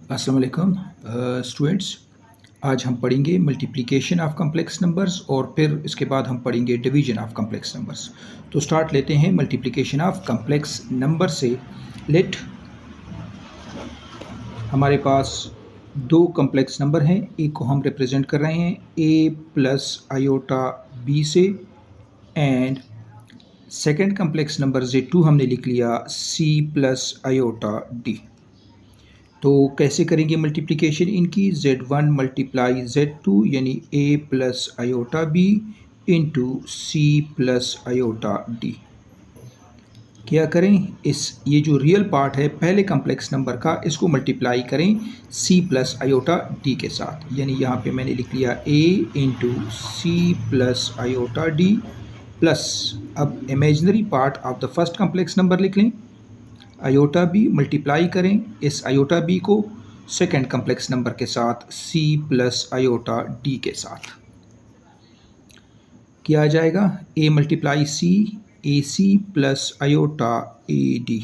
अस्सलाम वालेकुम स्टूडेंट्स। आज हम पढ़ेंगे मल्टीप्लिकेशन ऑफ कम्प्लेक्स नंबर्स और फिर इसके बाद हम पढ़ेंगे डिवीजन ऑफ कम्प्लेक्स नंबर्स। तो स्टार्ट लेते हैं मल्टीप्लिकेशन ऑफ कम्प्लेक्स नंबर से। लेट हमारे पास दो कम्प्लेक्स नंबर हैं, एक को हम रिप्रेजेंट कर रहे हैं a प्लस आयोटा b से, and second complex number z2 हमने लिख लिया c प्लस आयोटा d। तो कैसे करेंगे मल्टीप्लिकेशन इनकी? z1 मल्टीप्लाई z2 यानी a plus iota b into C plus iota D. क्या करें? ये जो रियल पार्ट है पहले कम्प्लेक्स नंबर का, इसको मल्टीप्लाई करें c प्लस आयोटा डी के साथ। यानी यहाँ पे मैंने लिख लिया a into C plus iota D plus, अब imaginary part of the first complex number लिख लें, आयोटा बी मल्टीप्लाई करें इस आयोटा बी को सेकेंड कम्प्लेक्स नंबर के साथ c प्लस आयोटा डी के साथ। क्या आ जाएगा? a multiply C A C plus iota A D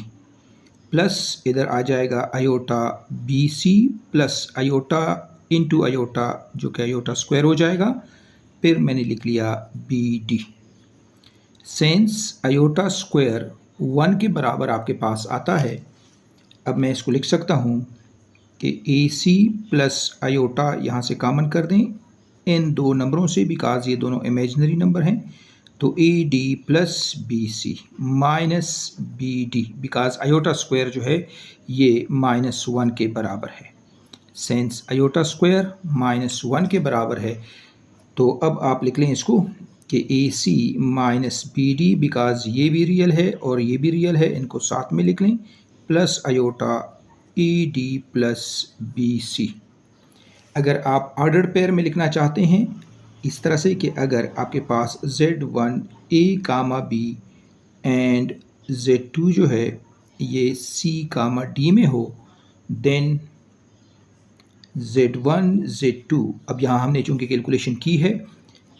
plus इधर आ जाएगा iota B C plus iota into iota जो कि आयोटा स्क्वायर हो जाएगा, फिर मैंने लिख लिया B D. Since iota square 1 के बराबर आपके पास आता है, अब मैं इसको लिख सकता हूँ कि ए सी प्लस आयोटा यहाँ से कॉमन कर दें इन दो नंबरों से, बिकॉज ये दोनों इमेजिनरी नंबर हैं। तो A D plus B C minus B D, because iota square जो है ये -1 के बराबर है। सेंस आयोटा स्क्वायर -1 के बराबर है, तो अब आप लिख लें इसको कि ए C minus B D, because ये भी रियल है और ये भी रियल है, इनको साथ में लिख लें, plus iota E D plus B C. अगर आप ऑर्डर पेयर में लिखना चाहते हैं इस तरह से कि अगर आपके पास z1 a comma b and z2 जो है ये c कामा d में हो, देन z1 z2, अब यहाँ हमने चूँकि कैलकुलेशन की है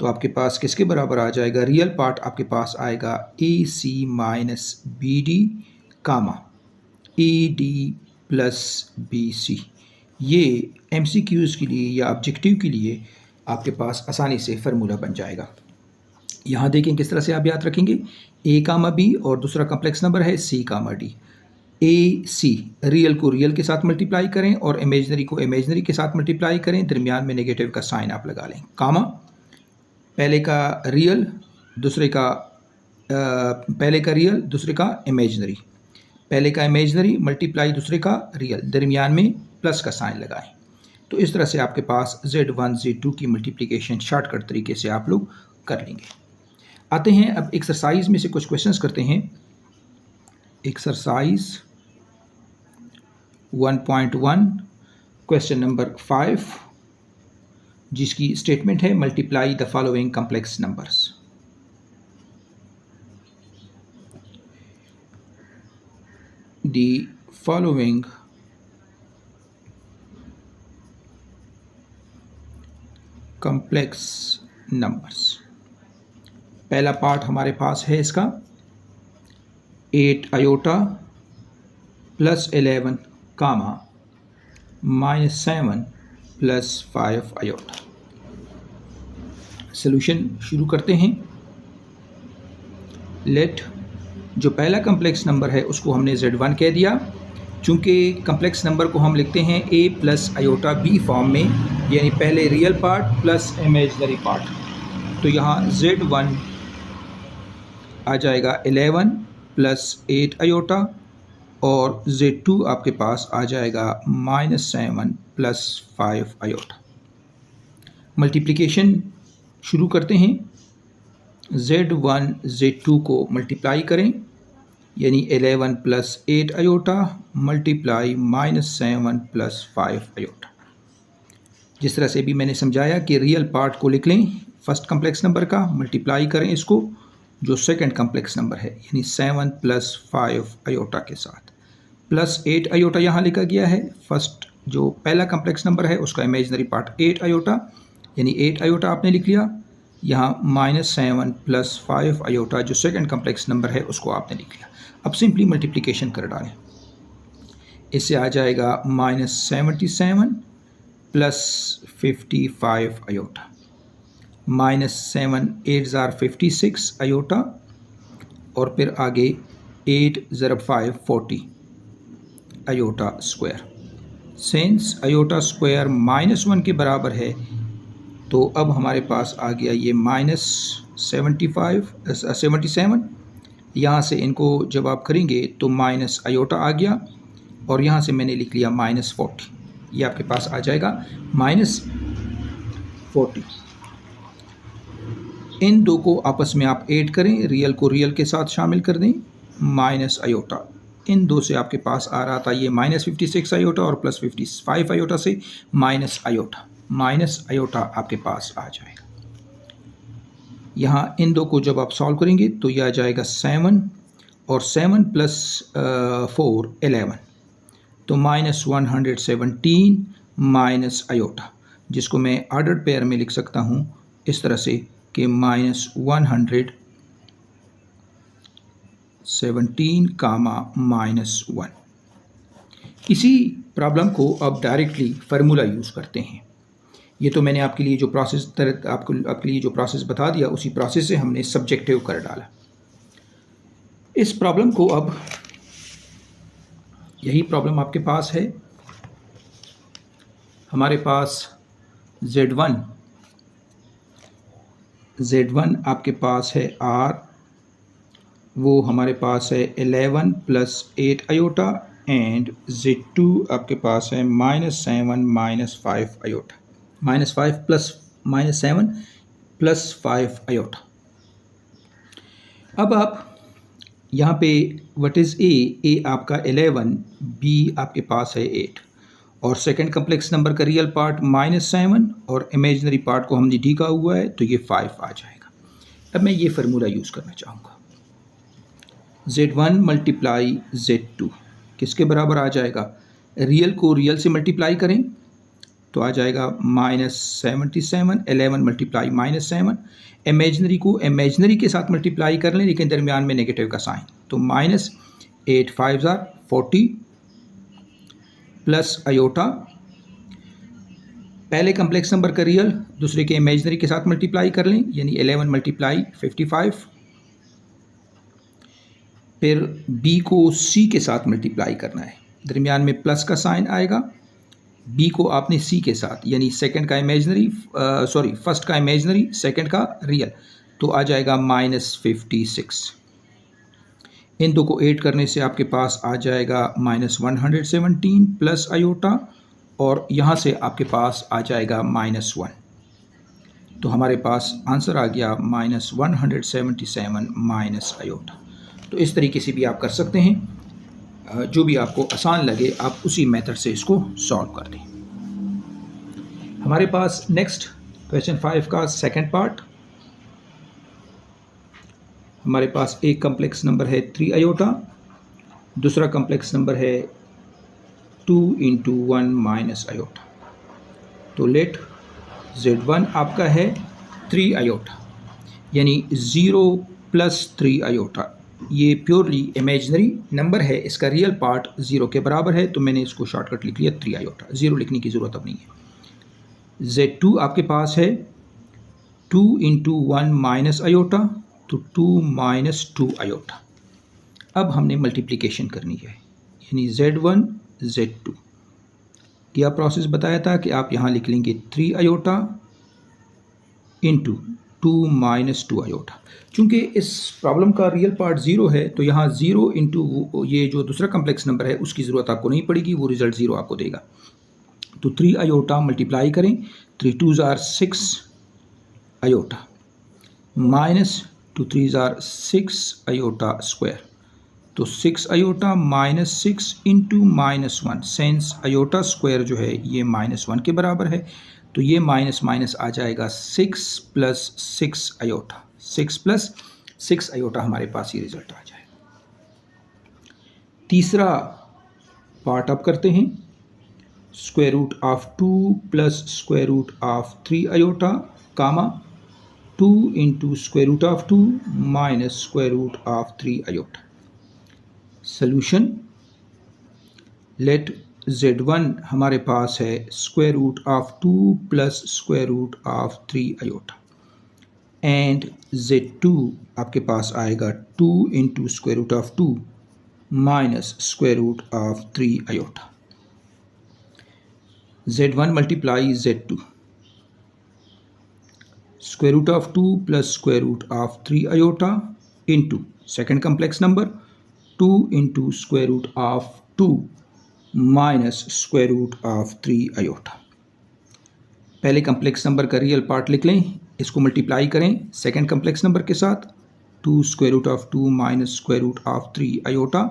तो आपके पास किसके बराबर आ जाएगा? रियल पार्ट आपके पास आएगा A C minus B D comma A D plus B C. ये MCQs के लिए या ऑब्जेक्टिव के लिए आपके पास आसानी से फार्मूला बन जाएगा। यहाँ देखें किस तरह से आप याद रखेंगे, a कामा b और दूसरा कम्प्लेक्स नंबर है c comma d। a c real को रियल के साथ मल्टीप्लाई करें और इमेजनरी को इमेजनरी के साथ मल्टीप्लाई करें, दरमियान में नेगेटिव का साइन आप लगा लें, कामा पहले का रियल दूसरे का रियल दूसरे का इमेजनरी, पहले का इमेजनरी मल्टीप्लाई दूसरे का रियल, दरमियान में प्लस का साइन लगाएं। तो इस तरह से आपके पास z1 z2 की मल्टीप्लिकेशन शॉर्टकट तरीके से आप लोग कर लेंगे। आते हैं अब एक्सरसाइज में से कुछ क्वेश्चंस करते हैं। एक्सरसाइज 1.1 क्वेश्चन नंबर 5, जिसकी स्टेटमेंट है multiply the following complex numbers. The following complex numbers. पहला पार्ट हमारे पास है इसका 8 आयोटा प्लस 11 कामा -7 प्लस 5 आयोटा। सॉल्यूशन शुरू करते हैं। लेट जो पहला कम्प्लेक्स नंबर है उसको हमने z1 कह दिया, चूँकि कम्प्लेक्स नंबर को हम लिखते हैं a plus iota b form में, यानी पहले real part plus imaginary part. तो यहाँ z1 आ जाएगा 11 प्लस 8 आयोटा और z2 आपके पास आ जाएगा -7 प्लस 5 आयोटा। मल्टीप्लिकेशन शुरू करते हैं। z1 z2 को मल्टीप्लाई करें, यानी 11 plus 8 iota multiply -7 plus 5 iota. जिस तरह से भी मैंने समझाया कि रियल पार्ट को लिख लें फर्स्ट कम्प्लेक्स नंबर का, मल्टीप्लाई करें इसको जो सेकंड कम्प्लेक्स नंबर है यानी 7 प्लस 5 आयोटा के साथ, प्लस 8 आयोटा यहाँ लिखा गया है। फर्स्ट जो पहला कम्प्लेक्स नंबर है उसका इमेजिनरी पार्ट 8 आयोटा, यानी 8 आयोटा आपने लिख लिया। यहाँ -7 प्लस 5 आयोटा जो सेकंड कम्प्लेक्स नंबर है उसको आपने लिख लिया। अब सिंपली मल्टीप्लिकेशन कर डालें। इससे आ जाएगा -77 प्लस 55 अयोटा, -7 8 ज़ार 56 अयोटा, और फिर आगे 8 ज़रब 5 40 iota square. Since iota square -1 के बराबर है तो अब हमारे पास आ गया ये -77। यहाँ से इनको जब आप करेंगे तो माइनस अयोटा आ गया, और यहाँ से मैंने लिख लिया -40। ये आपके पास आ जाएगा -40। इन दो को आपस में आप ऐड करें, रियल को रियल के साथ शामिल कर दें, माइनस अयोटा। इन दो से आपके पास आ रहा था ये -56 अयोटा, और प्लस 55 अयोटा से माइनस अयोटा आपके पास आ जाएगा। यहाँ इन दो को जब आप सॉल्व करेंगे तो यह आ जाएगा 7, और 7 प्लस 4 11, तो -117 माइनस अयोटा, जिसको मैं ऑर्डर्ड पेयर में लिख सकता हूँ इस तरह से कि -117 कामा -1। इसी प्रॉब्लम को अब डायरेक्टली फार्मूला यूज़ करते हैं। ये तो मैंने आपके लिए जो प्रोसेस बता दिया, उसी प्रोसेस से हमने सब्जेक्टिव कर डाला। इस प्रॉब्लम को अब, यही प्रॉब्लम आपके पास है, हमारे पास Z1 आपके पास है R, वो हमारे पास है 11 प्लस 8 अयोटा, एंड Z2 आपके पास है -7 -5 अयोटा, -5 प्लस -7 प्लस 5 अयोटा। अब आप यहाँ पे व्हाट इज़ ए आपका 11, बी आपके पास है 8, और सेकंड कम्प्लेक्स नंबर का रियल पार्ट -7 और इमेजिनरी पार्ट को हमने ढीका हुआ है, तो ये 5 आ जाएगा। अब मैं ये फार्मूला यूज़ करना चाहूँगा, Z1 मल्टीप्लाई Z2 किसके बराबर आ जाएगा? रियल को रियल से मल्टीप्लाई करें तो आ जाएगा -77, 11 मल्टीप्लाई -7, इमेजिनरी को इमेजिनरी के साथ मल्टीप्लाई कर लें लेकिन दरमियान में नेगेटिव का साइन, तो -8 5 ज़ार 40 प्लस अयोटा, पहले कम्प्लेक्स नंबर का रियल दूसरे के इमेजिनरी के साथ मल्टीप्लाई कर लें, यानी 11 मल्टीप्लाई 55, फिर b को c के साथ मल्टीप्लाई करना है, दरमियान में प्लस का साइन आएगा, b को आपने c के साथ, यानी सेकंड का इमेजिनरी फर्स्ट का इमेजिनरी सेकंड का रियल, तो आ जाएगा -56। इन दो को ऐड करने से आपके पास आ जाएगा -117 प्लस अयोटा, और यहाँ से आपके पास आ जाएगा -1, तो हमारे पास आंसर आ गया -177 माइनस अयोटा। तो इस तरीके से भी आप कर सकते हैं, जो भी आपको आसान लगे आप उसी मेथड से इसको सॉल्व कर दें। हमारे पास नेक्स्ट क्वेश्चन 5 का सेकंड पार्ट, हमारे पास एक कम्प्लेक्स नंबर है 3 अयोटा, दूसरा कम्प्लेक्स नंबर है 2 × 1 माइनस अयोटा। तो लेट Z1 आपका है 3 अयोटा, यानी 0 प्लस 3 अयोटा, ये प्योरली इमेजिनरी नंबर है, इसका रियल पार्ट 0 के बराबर है, तो मैंने इसको शॉर्टकट लिख लिया 3 अयोटा, 0 लिखने की ज़रूरत अब नहीं है। Z2 आपके पास है 2 × 1 माइनस अयोटा, तो 2 माइनस 2 अयोटा। अब हमने मल्टीप्लिकेशन करनी है, यानी Z1 Z2 क्या प्रोसेस बताया था कि आप यहाँ लिख लेंगे 3 अयोटा इंटू 2 माइनस 2 अयोटा। चूँकि इस प्रॉब्लम का रियल पार्ट 0 है, तो यहाँ 0 इंटू ये जो दूसरा कम्प्लेक्स नंबर है उसकी ज़रूरत आपको नहीं पड़ेगी, वो रिज़ल्ट 0 आपको देगा। तो 3 अयोटा मल्टीप्लाई करें, 3 2 ज़ार 6 अयोटा माइनस 2 3 ज़ार 6 अयोटा स्क्वायर, तो 6 iota minus 6 into -1, since iota square जो है ये -1 के बराबर है, तो ये माइनस माइनस आ जाएगा 6 प्लस 6 अयोटा, 6 प्लस 6 अयोटा हमारे पास ये रिजल्ट आ जाएगा। तीसरा पार्ट अब करते हैं, square root of 2 plus square root of 3 iota comma 2 into square root of 2 minus square root of 3 iota. Solution, let z1 हमारे पास है square root of 2 plus square root of 3 iota, and z2 आपके पास आएगा 2 into square root of 2 minus square root of 3 iota. z1 multiply z2, square root of 2 plus square root of 3 iota into second complex number 2 into square root of 2 minus square root of 3 iota। पहले complex number का real part लिख लें, इसको multiply करें second complex number के साथ, 2 square root of 2 minus square root of 3 iota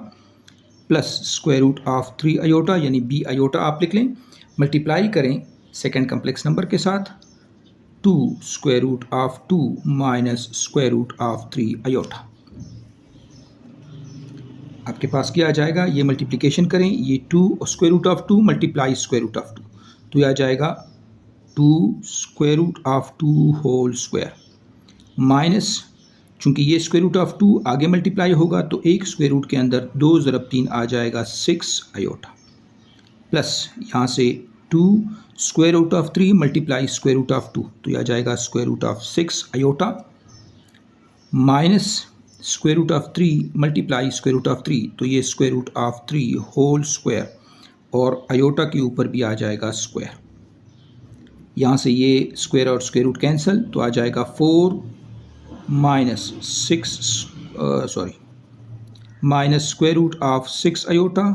plus square root of 3 iota यानी b iota आप लिख लें, मल्टीप्लाई करें सेकंड कम्प्लेक्स नंबर के साथ 2 square root of 2 minus square root of 3 iota. आपके पास क्या आ जाएगा, ये मल्टीप्लिकेशन करें, ये 2 square root of 2 multiply square root of 2, तो ये आ जाएगा 2 square root of 2 whole square minus, चूंकि ये स्क्वायर रूट ऑफ 2 आगे मल्टीप्लाई होगा तो एक स्क्वायर रूट के अंदर 2 ज़रब 3 आ जाएगा 6 आयोटा, प्लस यहाँ से 2 square root of 3 multiply square root of 2, तो यह आ जाएगा square root of 6 iota minus square root of 3 multiply square root of 3, तो ये square root of 3 whole square और आयोटा के ऊपर भी आ जाएगा स्क्वायर। यहाँ से ये स्क्वायर और स्क्वायर रूट कैंसिल, तो आ जाएगा 4 minus 6 minus square root of 6 iota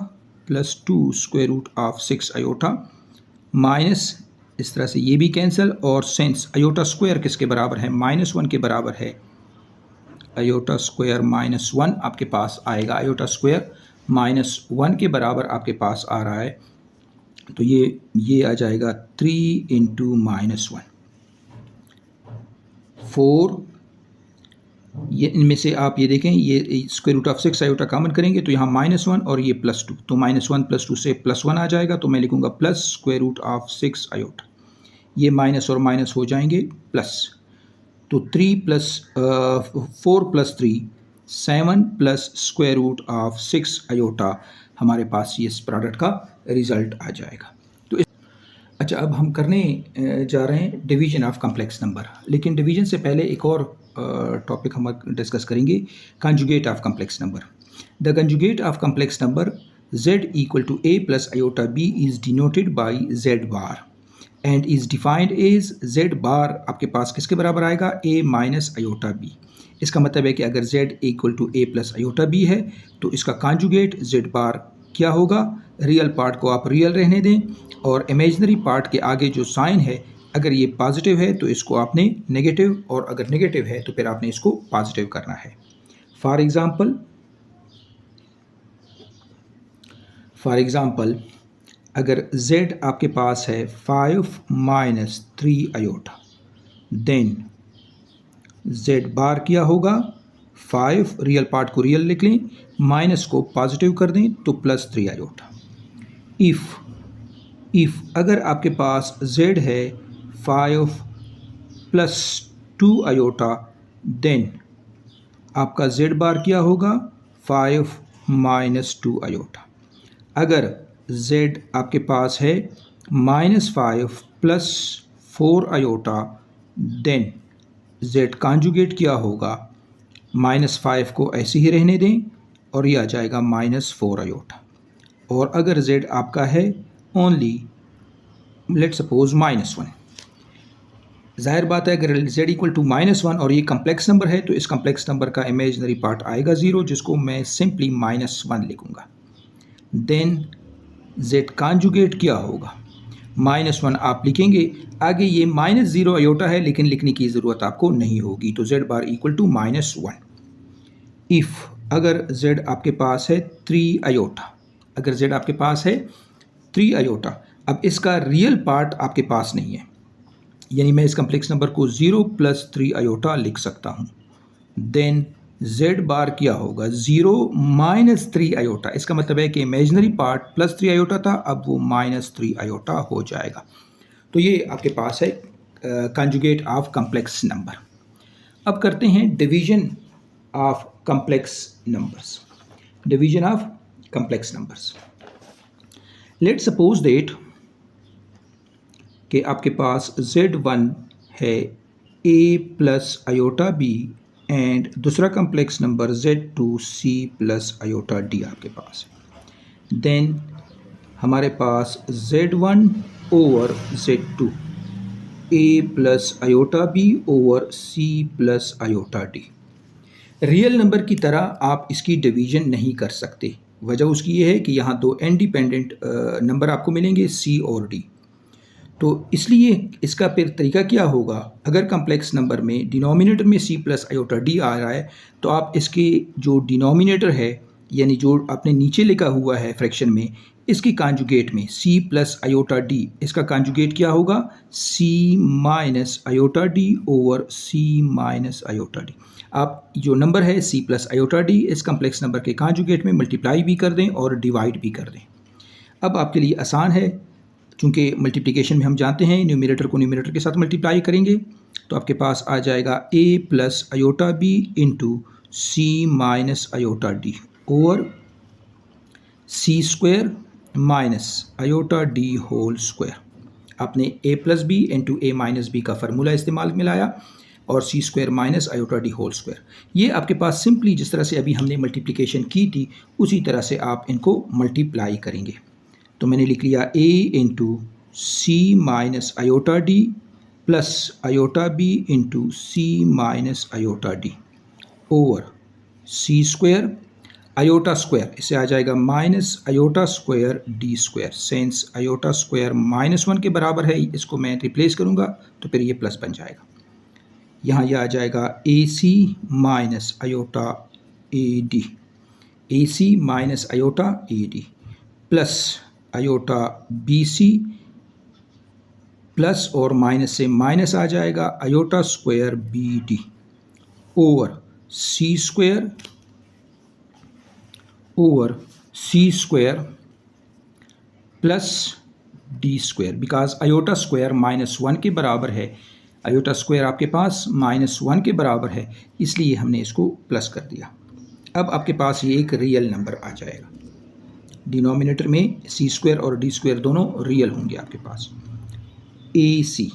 plus 2 square root of 6 iota minus, इस तरह से ये भी कैंसिल, और सेंस आयोटा स्क्वायर किसके बराबर है, -1 के बराबर है, आयोटा स्क्वायर -1 आपके पास आएगा, आयोटा स्क्वायर -1 के बराबर आपके पास आ रहा है, तो ये आ जाएगा 3 इंटू -1 4, ये इनमें से आप ये देखें, ये square root of 6 iota common करेंगे तो यहाँ -1 और ये +2, तो -1 + 2 से +1 आ जाएगा, तो मैं लिखूँगा plus square root of 6 iota, ये माइनस और माइनस हो जाएंगे प्लस, तो 3 plus 4 plus 3 7 plus square root of 6 iota हमारे पास ये इस प्रोडक्ट का रिजल्ट आ जाएगा। तो अच्छा, अब हम करने जा रहे हैं डिवीजन ऑफ कम्प्लेक्स नंबर, लेकिन डिवीजन से पहले एक और टॉपिक हम डिस्कस करेंगे, conjugate of complex number. The conjugate of complex number z equal to a plus iota b is denoted by z bar and is defined as z bar आपके पास किसके बराबर आएगा, a माइनस आयोटा b। इसका मतलब है कि अगर z equal to a plus iota b है तो इसका कंजुगेट z बार क्या होगा, रियल पार्ट को आप रियल रहने दें और इमेजिनरी पार्ट के आगे जो साइन है अगर ये पॉजिटिव है तो इसको आपने नेगेटिव, और अगर नेगेटिव है तो फिर आपने इसको पॉजिटिव करना है। फॉर एग्ज़ाम्पल अगर z आपके पास है 5 माइनस 3 आयोटा, देन z बार क्या होगा, 5 रियल पार्ट को रियल लिख लें, माइनस को पॉजिटिव कर दें तो +3 आयोटा। इफ़ अगर आपके पास z है 5 प्लस 2 आयोटा, देन आपका z बार क्या होगा, 5 माइनस 2 आयोटा। अगर z आपके पास है -5 plus 4 iota, then z conjugate क्या होगा, -5 को ऐसे ही रहने दें और ये आ जाएगा -4 आयोटा। और अगर z आपका है ओनली लेट सपोज -1, जाहिर बात है अगर z इक्वल टू -1 और ये कम्प्लेक्स नंबर है तो इस कम्प्लेक्स नंबर का इमेजिनरी पार्ट आएगा 0, जिसको मैं सिंपली -1 लिखूँगा। देन z कॉन्जुगेट क्या होगा, -1 आप लिखेंगे, आगे ये -0 आयोटा है लेकिन लिखने की ज़रूरत आपको नहीं होगी, तो z bar equal to -1। If अगर z आपके पास है 3 आयोटा, अगर z आपके पास है 3 आयोटा, अब इसका रियल पार्ट आपके पास नहीं है, यानी मैं इस कम्प्लेक्स नंबर को 0 + 3 आयोटा लिख सकता हूँ, देन z बार क्या होगा, 0 - 3 आयोटा। इसका मतलब है कि इमेजिनरी पार्ट +3 आयोटा था, अब वो -3 आयोटा हो जाएगा। तो ये आपके पास है कंजुगेट ऑफ कम्प्लेक्स नंबर। अब करते हैं division of complex numbers. Division of complex numbers, let suppose that कि आपके पास Z1 है A plus iota B and दूसरा complex number Z2 C plus iota D आपके पास है। देन हमारे पास Z1 over Z2 A plus iota B over C plus iota D। Real number की तरह आप इसकी डिवीजन नहीं कर सकते। वजह उसकी ये है कि यहाँ दो इंडिपेंडेंट नंबर आपको मिलेंगे C और D। तो इसलिए इसका फिर तरीका क्या होगा, अगर कम्प्लेक्स नंबर में डिनोमिनेटर में C प्लस आयोटा D आ रहा है तो आप इसके जो डिनोमिनेटर है यानी जो आपने नीचे लिखा हुआ है फ्रैक्शन में, इसकी कॉन्जुगेट में C प्लस आयोटा D, इसका कॉन्जुगेट क्या होगा C minus iota D over C minus iota D। आप जो नंबर है C प्लस आयोटा D इस कम्प्लेक्स नंबर के कॉन्जुगेट में मल्टीप्लाई भी कर दें और डिवाइड भी कर दें। अब आपके लिए आसान है, चूँकि मल्टीप्लिकेशन में हम जानते हैं न्यूमरेटर को न्यूमरेटर के साथ मल्टीप्लाई करेंगे तो आपके पास आ जाएगा A plus iota B into C minus iota D over C square minus iota D whole square. आपने A plus B into A minus B का फार्मूला इस्तेमाल में लाया और C square minus iota D whole square. ये आपके पास simply जिस तरह से अभी हमने मल्टीप्लिकेशन की थी उसी तरह से आप इनको मल्टीप्लाई करेंगे। तो मैंने लिख लिया A into C minus iota D plus iota B into C minus iota D over C square iota square, इससे आ जाएगा minus iota square D square. Sense iota square -1 के बराबर है, इसको मैं रिप्लेस करूँगा तो फिर ये प्लस बन जाएगा। यहाँ ये आ जाएगा AC minus iota AD, AC minus iota AD plus iota BC plus और माइनस से माइनस आ जाएगा iota square BD over C square plus D square. Because iota square -1 के बराबर है, आयोटा स्क्वायर आपके पास -1 के बराबर है, इसलिए हमने इसको प्लस कर दिया। अब आपके पास ये एक रियल नंबर आ जाएगा। डिनोमिनेटर में C स्क्वायर और D स्क्वायर दोनों रियल होंगे आपके पास। AC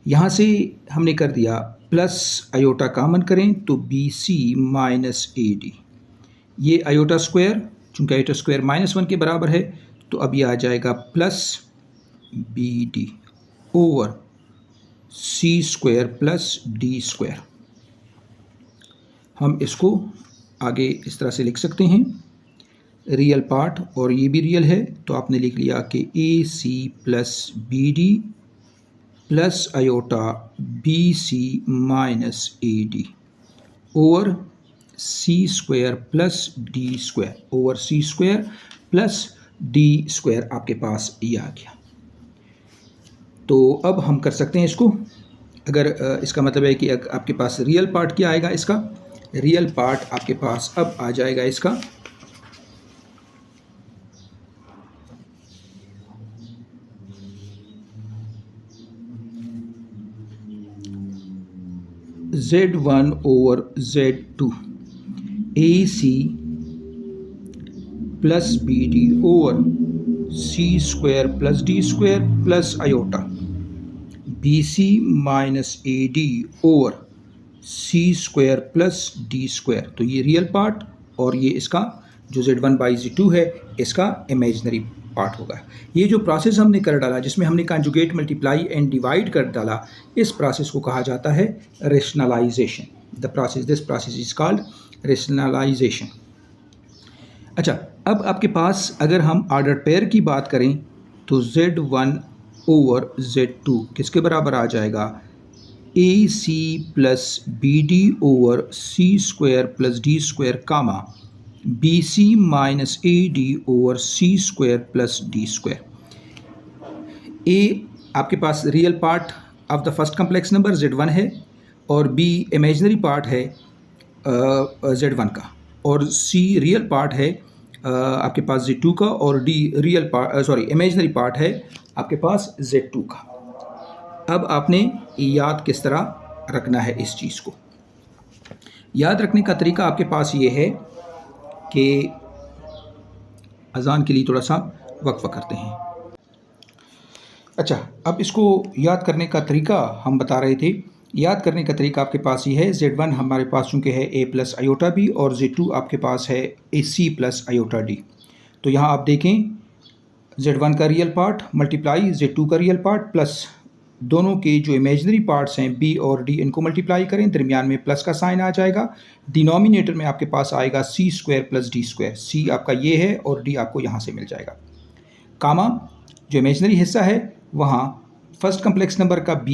यहाँ से हमने कर दिया प्लस आयोटा कॉमन करें तो BC माइनस AD। ये आयोटा स्क्वायर, चूँकि आयोटा स्क्वायर -1 के बराबर है तो अब ये आ जाएगा plus BD over C square plus D square. हम इसको आगे इस तरह से लिख सकते हैं, रियल पार्ट और ये भी रियल है तो आपने लिख लिया कि AC plus BD plus iota BC minus AD over C square plus D square over C square plus D square. आपके पास ये आ गया। तो अब हम कर सकते हैं इसको, अगर इसका मतलब है कि आपके पास रियल पार्ट क्या आएगा, इसका रियल पार्ट आपके पास अब आ जाएगा इसका Z1 over Z2 AC plus BD over C square plus D square plus iota BC minus AD over C square plus D square. तो ये रियल पार्ट और ये इसका जो Z1 बाई Z2 है इसका इमेजिनरी पार्ट होगा। ये जो प्रोसेस हमने कर डाला जिसमें हमने कंजुगेट मल्टीप्लाई एंड डिवाइड कर डाला, इस प्रोसेस को कहा जाता है rationalisation. This process is called rationalisation. अच्छा, अब आपके पास अगर हम ऑर्डर पेयर की बात करें तो Z1 ओवर Z2 किसके बराबर आ जाएगा, AC plus BD over C square plus D square comma BC minus AD over C square plus D square. A आपके पास real part of the first complex number Z1 है और B imaginary part है Z1 का और C real part है आपके पास Z2 का और D real part imaginary part है आपके पास Z2 का। अब आपने याद किस तरह रखना है इस चीज़ को, याद रखने का तरीका आपके पास ये है कि अजान के लिए थोड़ा सा वक्फ करते हैं। अच्छा, अब इसको याद करने का तरीका हम बता रहे थे। याद करने का तरीका आपके पास ही है। Z1 हमारे पास चूँकि है a प्लस आयोटा b और Z2 आपके पास है ac प्लस आयोटा d। तो यहाँ आप देखें Z1 का रियल पार्ट मल्टीप्लाई Z2 का रियल पार्ट प्लस दोनों के जो इमेजिनरी पार्ट्स हैं b और d, इनको मल्टीप्लाई करें, दरमियान में प्लस का साइन आ जाएगा। डिनोमिनेटर में आपके पास आएगा c square plus d square. c आपका ये है और d आपको यहाँ से मिल जाएगा। कामा जो इमेजिनरी हिस्सा है वहाँ फर्स्ट कम्प्लेक्स नंबर का b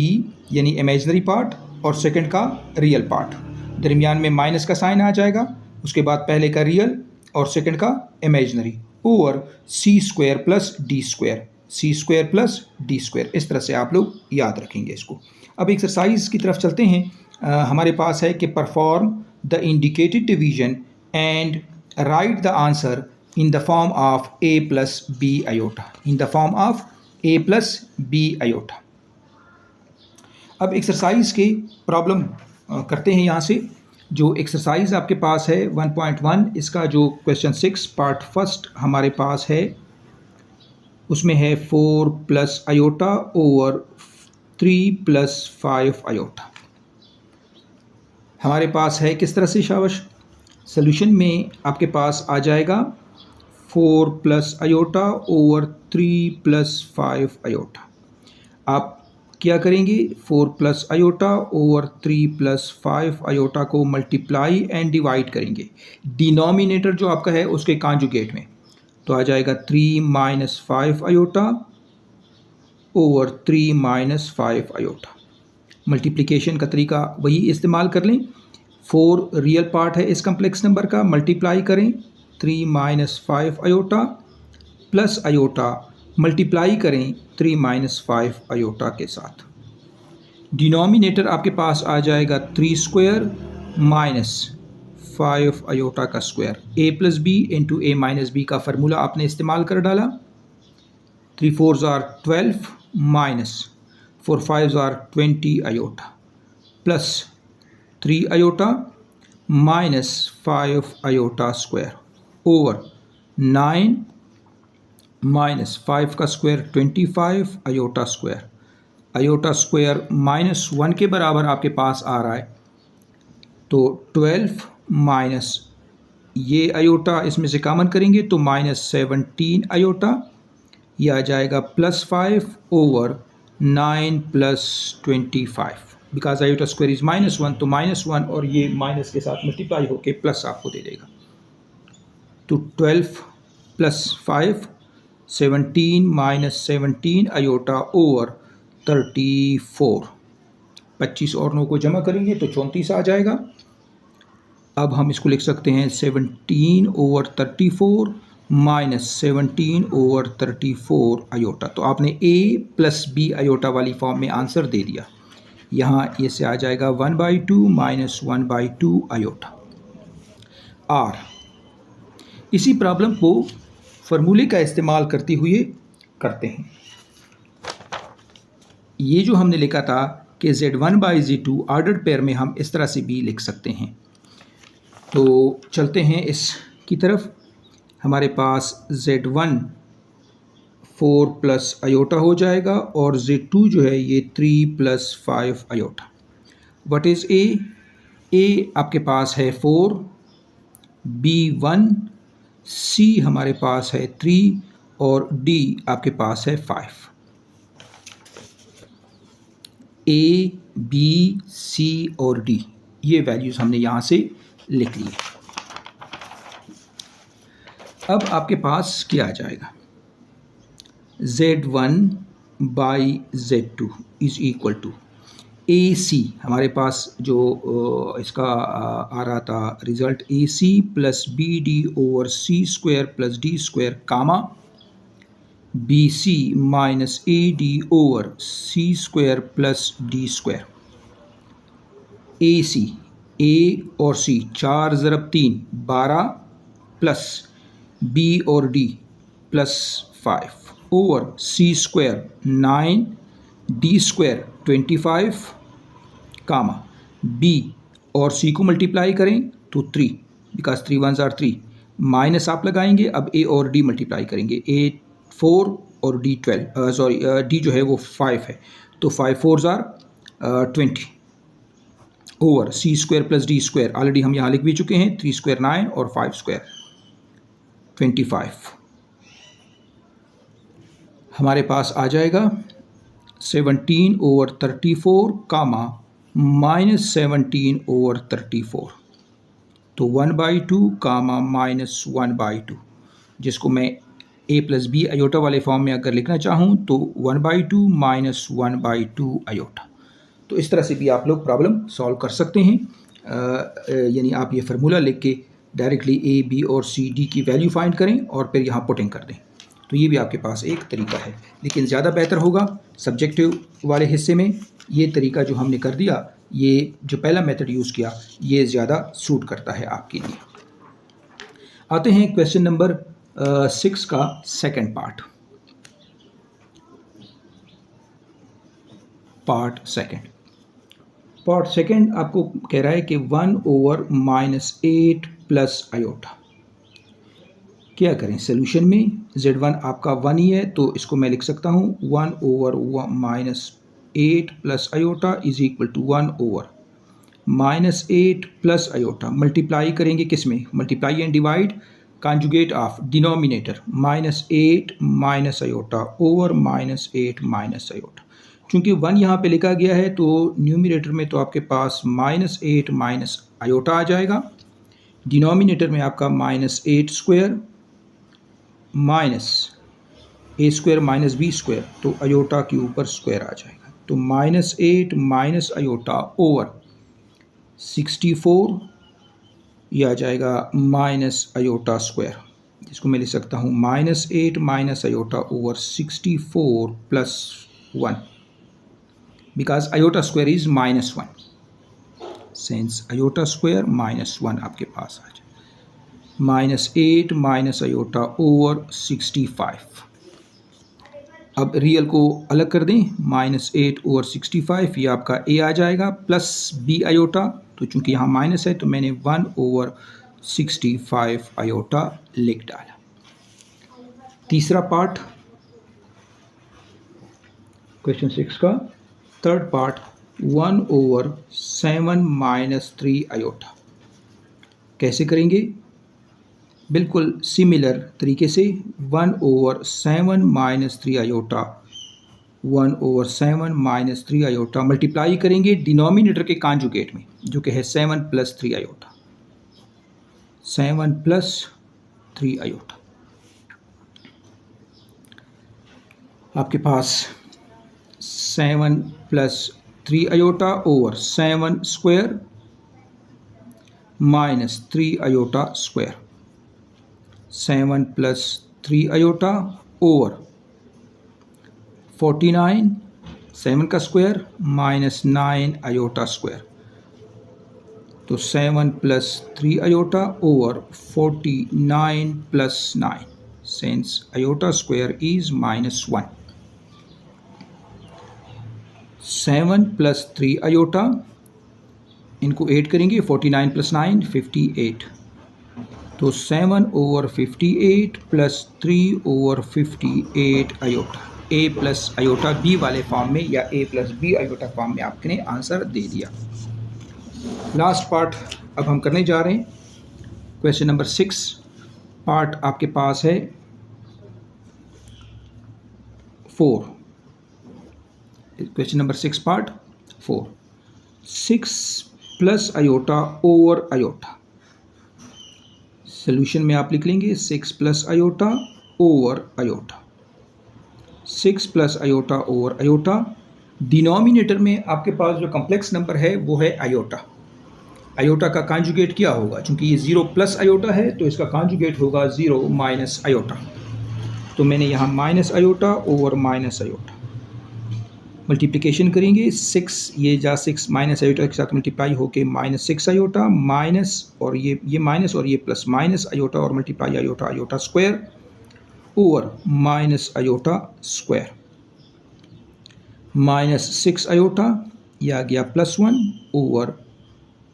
यानी इमेजिनरी पार्ट और सेकंड का रियल पार्ट, दरमियान में माइनस का साइन आ जाएगा। उसके बाद पहले का रियल और सेकंड का imaginary over c square plus d square, c square plus d square. इस तरह से आप लोग याद रखेंगे इसको। अब एक्सरसाइज की तरफ चलते हैं। हमारे पास है कि perform the indicated division and right the answer in the form of a plus b iota, in the form of a plus b iota। अब एक्सरसाइज के प्रॉब्लम करते हैं। यहाँ से जो एक्सरसाइज आपके पास है 1.1, इसका जो क्वेश्चन 6 पार्ट फर्स्ट हमारे पास है, उसमें है 4 plus iota over 3 plus 5 iota. हमारे पास है किस तरह से शाबाश, सोल्यूशन में आपके पास आ जाएगा 4 plus iota over 3 plus 5 iota. आप क्या करेंगे, 4 plus iota over 3 plus 5 iota को मल्टीप्लाई एंड डिवाइड करेंगे। डिनोमिनेटर जो आपका है उसके कॉन्जुगेट में, तो आ जाएगा 3 minus 5 iota over 3 minus 5 iota. Multiplication का तरीका वही इस्तेमाल कर लें। 4 रियल पार्ट है इस कम्प्लेक्स नंबर का, मल्टीप्लाई करें 3 minus 5 iota plus iota multiply करें 3 माइनस 5 आयोटा के साथ। डिनोमिनेटर आपके पास आ जाएगा 3 स्क्वायर माइनस 5 आयोटा का square. a plus B into a minus B का फार्मूला आपने इस्तेमाल कर डाला। 3 4s are 12 minus 4 5s are 20 iota plus 3 iota minus 5 iota square over 9 minus 5 का square 25 iota square. Iota square minus 1 के बराबर आपके पास आ रहा है, तो 12 माइनस ये आयोटा इसमें से कॉमन करेंगे तो माइनस 17 आयोटा, ये आ जाएगा plus 5 over 9 plus 25। Because iota square is -1, तो -1 और ये माइनस के साथ मल्टीप्लाई होके प्लस आपको दे देगा। तो 12 प्लस 5 17 माइनस 17 आयोटा ओवर 34। 25 और 9 को जमा करेंगे तो 34 आ जाएगा। अब हम इसको लिख सकते हैं 17 ओवर 34 माइनस 17 ओवर 34 आयोटा। तो आपने a प्लस बी आयोटा वाली फॉर्म में आंसर दे दिया। यहाँ ये से आ जाएगा 1/2 माइनस 1/2 आयोटा। आर इसी प्रॉब्लम को फार्मूले का इस्तेमाल करते हुए करते हैं। ये जो हमने लिखा था कि Z1/Z2 ऑर्डर्ड पेयर में हम इस तरह से भी लिख सकते हैं। तो चलते हैं इसकी तरफ। हमारे पास Z1 4 प्लस आयोटा हो जाएगा और Z2 जो है ये 3 plus 5 iota. What is A? A आपके पास है 4, B 1, C हमारे पास है 3 और D आपके पास है 5। A, B, C और D ये वैल्यूज़ हमने यहाँ से लिख लिए। अब आपके पास क्या आ जाएगा, Z1 by Z2 is equal to AC। हमारे पास जो इसका आ रहा था result AC plus BD over C square plus D square comma BC minus AD over C square plus D square. AC A और C 4 ज़रब 3 12 प्लस B और D plus 5 over C square 9 D square 25 comma B और C को multiply करें तो 3 because 3 1s are 3 minus आप लगाएंगे। अब A और D मल्टीप्लाई करेंगे, A 4 और D12 सॉरी D जो है वो 5 है, तो 5 4s are 20 over C square plus D square, already हम यहाँ लिख भी चुके हैं, 3 स्क्वायर 9 और 5 स्क्वायर 25। हमारे पास आ जाएगा 17 ओवर 34 कामा -17 ओवर 34, तो 1/2 कामा -1/2, जिसको मैं a प्लस बी आयोटा वाले फॉर्म में अगर लिखना चाहूँ तो 1/2 -1/2 आयोटा। तो इस तरह से भी आप लोग प्रॉब्लम सॉल्व कर सकते हैं, यानी आप ये फार्मूला लिख के डायरेक्टली ए बी और सी डी की वैल्यू फाइंड करें और फिर यहाँ पुटिंग कर दें। तो ये भी आपके पास एक तरीका है, लेकिन ज़्यादा बेहतर होगा सब्जेक्टिव वाले हिस्से में ये तरीका जो हमने कर दिया, ये जो पहला मेथड यूज़ किया, ये ज़्यादा सूट करता है आपके लिए। आते हैं क्वेश्चन नंबर 6 का सेकंड पार्ट सेकंड आपको कह रहा है कि 1 ओवर -8 प्लस आयोटा। क्या करें सोल्यूशन में, z1 आपका 1 ही है तो इसको मैं लिख सकता हूँ 1 over -8 plus iota is equal to 1 over -8 plus iota. Multiply करेंगे किस में, multiply and divide, conjugate of denominator -8 minus iota over -8 minus iota. चूँकि 1 यहाँ पे लिखा गया है तो न्यूमिनेटर में तो आपके पास -8 माइनस आयोटा आ जाएगा, डिनोमिनेटर में आपका -8 स्क्वायर माइनस ए स्क्वायर माइनस बी स्क्वायर, तो आयोटा के ऊपर स्क्वायर आ जाएगा, तो -8 माइनस आयोटा ओवर 64, यह आ जाएगा माइनस आयोटा स्क्वायर, जिसको मैं लिख सकता हूँ -8 minus iota over 64 plus 1, because iota square is -1, since iota square -1 आपके पास आ जाए, -8 माइनस आयोटा ओवर 65। अब रियल को अलग कर दें, -8 ओवर 65 ये आपका a आ जाएगा, प्लस b आयोटा, तो चूंकि यहाँ माइनस है तो मैंने 1 ओवर 65 आयोटा लिख डाला। तीसरा पार्ट क्वेश्चन 6 का third part 1 over 7 minus 3 iota. कैसे करेंगे, बिल्कुल सिमिलर तरीके से 1 over 7 minus 3 iota, 1 over 7 minus 3 iota multiply करेंगे डिनोमिनेटर के कॉन्जुगेट में, जो कि है 7 प्लस 3 आयोटा, 7 प्लस 3 आयोटा। आपके पास 7 plus 3 iota over 7 square minus 3 iota square, 7 plus 3 iota over 49, 7 का स्क्वायर माइनस 9 आयोटा स्क्वायर, तो 7 plus 3 iota over 49 plus 9, since iota square is -1। 7 plus 3 iota, इनको ऐड करेंगे, 49 प्लस 9 58, तो 7 over 58 plus 3 over 58 iota, a plus iota b वाले form में या a plus b iota form में आपने आंसर दे दिया। लास्ट पार्ट अब हम करने जा रहे हैं, क्वेश्चन नंबर 6 पार्ट आपके पास है 4, question number 6 part 4, 6 plus iota over iota. Solution में आप लिख लेंगे 6 plus iota over iota, 6 plus iota over iota. Denominator में आपके पास जो कॉम्प्लेक्स नंबर है वो है आयोटा, आयोटा का कॉन्जुगेट क्या होगा, क्योंकि ये 0 प्लस आयोटा है तो इसका कॉन्जुगेट होगा 0 माइनस आयोटा, तो मैंने यहाँ minus iota over minus iota multiplication करेंगे, 6 ये जा 6 माइनस आयोटा के साथ मल्टीप्लाई होके -6 आयोटा माइनस और ये माइनस और ये प्लस माइनस आयोटा और multiply iota iota square over minus iota square, -6 iota यह आ गया +1 ओवर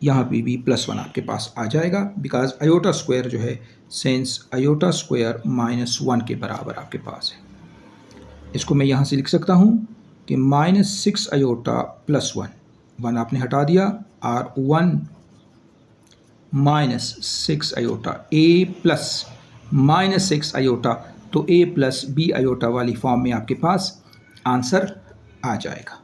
यहाँ पे भी +1 आपके पास आ जाएगा, बिकॉज आयोटा स्क्वायर जो है सिंस आयोटा स्क्वायर -1 के बराबर आपके पास है। इसको मैं यहाँ से लिख सकता हूँ कि -6 आयोटा प्लस 1 आपने हटा दिया, और 1 -6 आयोटा a प्लस -6 आयोटा, तो a प्लस b आयोटा वाली फॉर्म में आपके पास आंसर आ जाएगा।